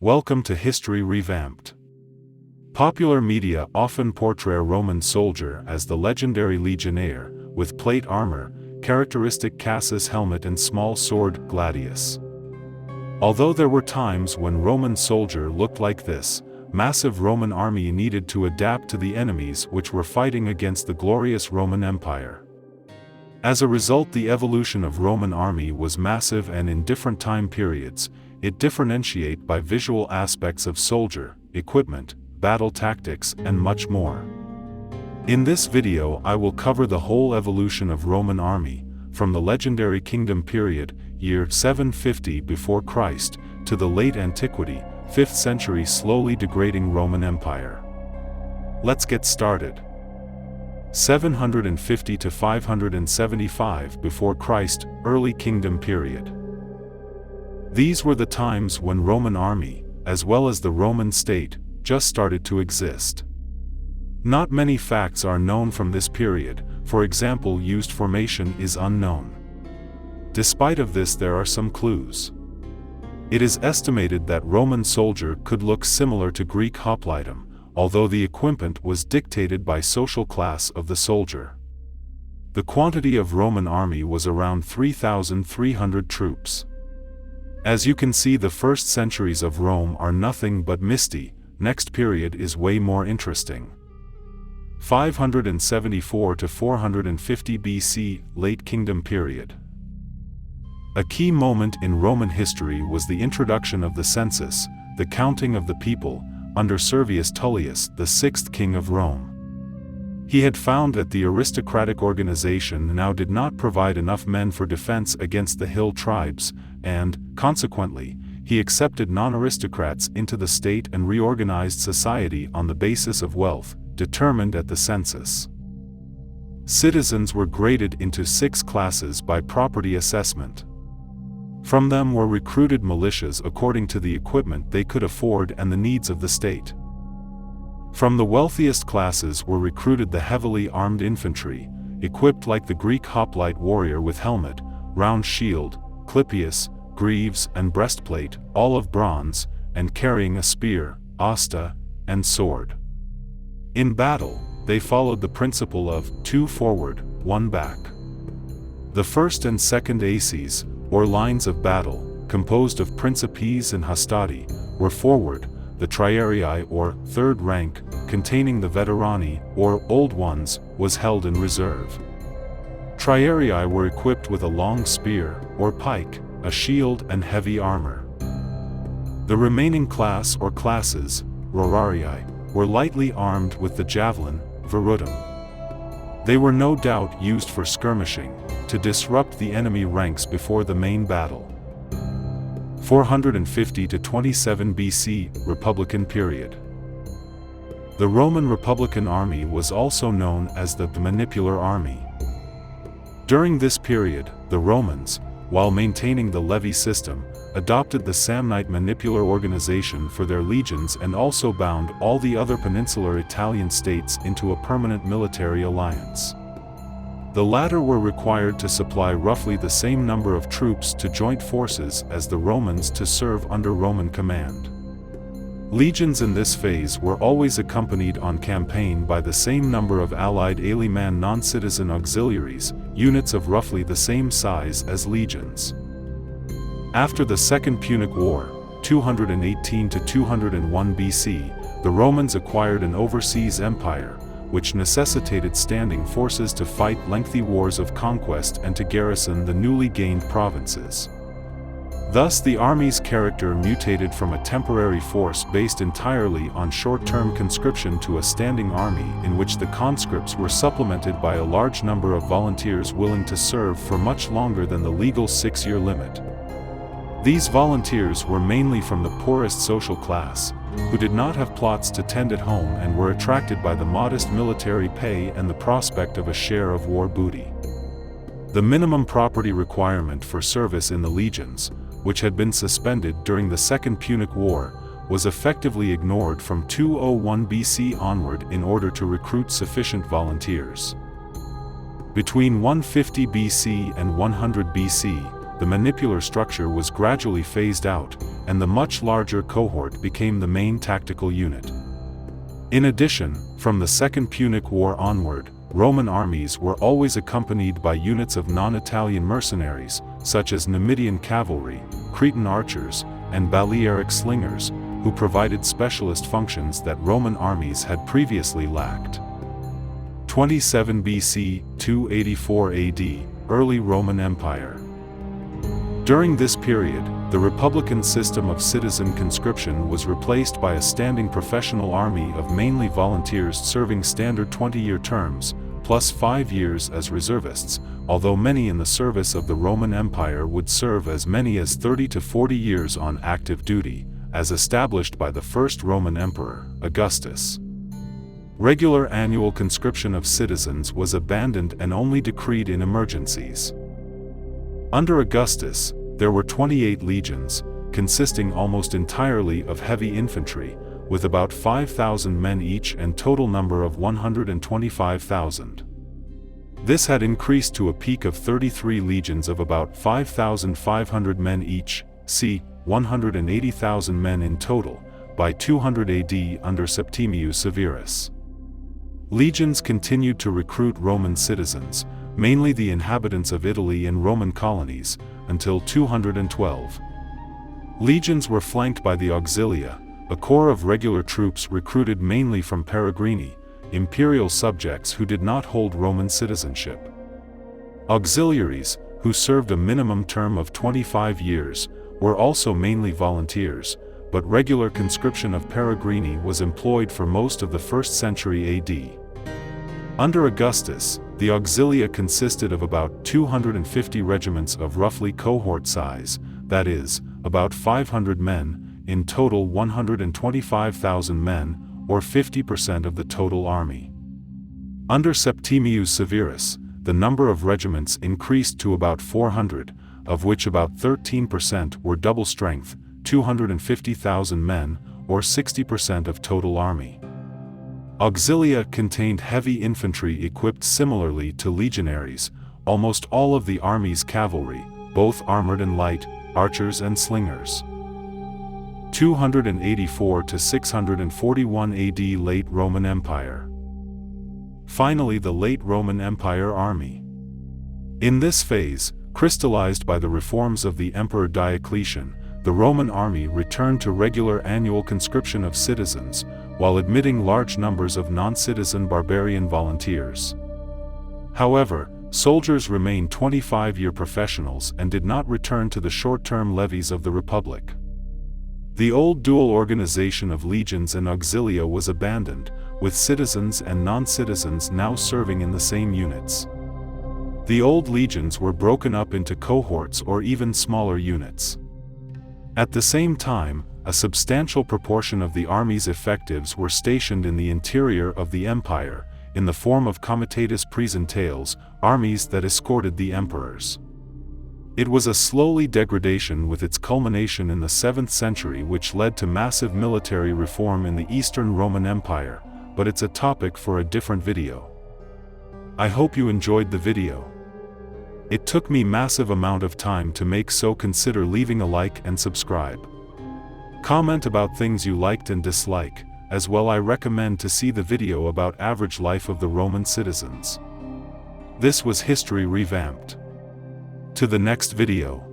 Welcome to History Revamped. Popular media often portray a Roman soldier as the legendary legionnaire, with plate armor, characteristic cassis helmet and small sword, gladius. Although there were times when Roman soldier looked like this, massive Roman army needed to adapt to the enemies which were fighting against the glorious Roman Empire. As a result, the evolution of Roman army was massive, and in different time periods, it differentiated by visual aspects of soldier, equipment, battle tactics, and much more. In this video I will cover the whole evolution of Roman army, from the legendary kingdom period, year 750 before Christ, to the late antiquity, 5th century slowly degrading Roman Empire. Let's get started. 750 to 575 before Christ, early kingdom period. These were the times when Roman army, as well as the Roman state, just started to exist. Not many facts are known from this period, for example, used formation is unknown. Despite of this, there are some clues. It is estimated that Roman soldier could look similar to Greek hoplite, although the equipment was dictated by social class of the soldier. The quantity of Roman army was around 3,300 troops. As you can see, the first centuries of Rome are nothing but misty. Next period is way more interesting. 574 to 450 BC, late kingdom period. A key moment in Roman history was the introduction of the census, the counting of the people, under Servius Tullius, the sixth king of Rome. He had found that the aristocratic organization now did not provide enough men for defense against the hill tribes, and, consequently, he accepted non-aristocrats into the state and reorganized society on the basis of wealth, determined at the census. Citizens were graded into 6 classes by property assessment. From them were recruited militias according to the equipment they could afford and the needs of the state. From the wealthiest classes were recruited the heavily armed infantry, equipped like the Greek hoplite warrior with helmet, round shield, clypeus, greaves and breastplate, all of bronze, and carrying a spear, asta, and sword. In battle, they followed the principle of 2 forward, 1 back. The first and second aces, or lines of battle, composed of principes and hastati, were forward. The triarii, or third rank, containing the veterani, or old ones, was held in reserve. Triarii were equipped with a long spear, or pike, a shield and heavy armor. The remaining class or classes, rorarii, were lightly armed with the javelin, verutum. They were no doubt used for skirmishing, to disrupt the enemy ranks before the main battle. 450 to 27 BC, Republican period. The Roman Republican army was also known as the manipular army. During this period, the Romans, while maintaining the levy system, adopted the Samnite manipular organization for their legions and also bound all the other peninsular Italian states into a permanent military alliance. The latter were required to supply roughly the same number of troops to joint forces as the Romans to serve under Roman command. Legions in this phase were always accompanied on campaign by the same number of allied aliman non-citizen auxiliaries, units of roughly the same size as legions. After the Second Punic War, 218 to 201 BC, the Romans acquired an overseas empire, which necessitated standing forces to fight lengthy wars of conquest and to garrison the newly gained provinces. Thus the army's character mutated from a temporary force based entirely on short-term conscription to a standing army in which the conscripts were supplemented by a large number of volunteers willing to serve for much longer than the legal 6-year limit. These volunteers were mainly from the poorest social class, who did not have plots to tend at home and were attracted by the modest military pay and the prospect of a share of war booty. The minimum property requirement for service in the legions, which had been suspended during the Second Punic War, was effectively ignored from 201 BC onward in order to recruit sufficient volunteers. Between 150 BC and 100 BC, the manipular structure was gradually phased out, and the much larger cohort became the main tactical unit. In addition, from the Second Punic War onward, Roman armies were always accompanied by units of non-Italian mercenaries, such as Numidian cavalry, Cretan archers, and Balearic slingers, who provided specialist functions that Roman armies had previously lacked. 27 BC, 284 AD, Early Roman Empire. During this period, the republican system of citizen conscription was replaced by a standing professional army of mainly volunteers serving standard 20-year terms, plus 5 years as reservists, although many in the service of the Roman Empire would serve as many as 30 to 40 years on active duty, as established by the first Roman emperor, Augustus. Regular annual conscription of citizens was abandoned and only decreed in emergencies. Under Augustus, there were 28 legions, consisting almost entirely of heavy infantry, with about 5,000 men each and total number of 125,000. This had increased to a peak of 33 legions of about 5,500 men each, c. 180,000 men in total, by 200 AD under Septimius Severus. Legions continued to recruit Roman citizens, mainly the inhabitants of Italy and Roman colonies, until 212. Legions were flanked by the auxilia, a corps of regular troops recruited mainly from peregrini, imperial subjects who did not hold Roman citizenship. Auxiliaries, who served a minimum term of 25 years, were also mainly volunteers, but regular conscription of peregrini was employed for most of the 1st century AD. Under Augustus, the auxilia consisted of about 250 regiments of roughly cohort size, that is, about 500 men, in total 125,000 men, or 50% of the total army. Under Septimius Severus, the number of regiments increased to about 400, of which about 13% were double strength, 250,000 men, or 60% of total army. Auxilia contained heavy infantry equipped similarly to legionaries, almost all of the army's cavalry, both armored and light, archers and slingers. 284 to 641 AD Late Roman Empire. Finally, the Late Roman Empire army. In this phase, crystallized by the reforms of the Emperor Diocletian, the Roman army returned to regular annual conscription of citizens, while admitting large numbers of non-citizen barbarian volunteers. However, soldiers remained 25-year professionals and did not return to the short-term levies of the Republic. The old dual organization of legions and auxilia was abandoned, with citizens and non-citizens now serving in the same units. The old legions were broken up into cohorts or even smaller units. At the same time, a substantial proportion of the army's effectives were stationed in the interior of the empire, in the form of comitatus praesentiales, armies that escorted the emperors. It was a slowly degradation with its culmination in the 7th century which led to massive military reform in the Eastern Roman Empire, but it's a topic for a different video. I hope you enjoyed the video. It took me massive amount of time to make, so consider leaving a like and subscribe. Comment about things you liked and dislike, as well. I recommend to see the video about average life of the Roman citizens. This was History Revamped. To the next video.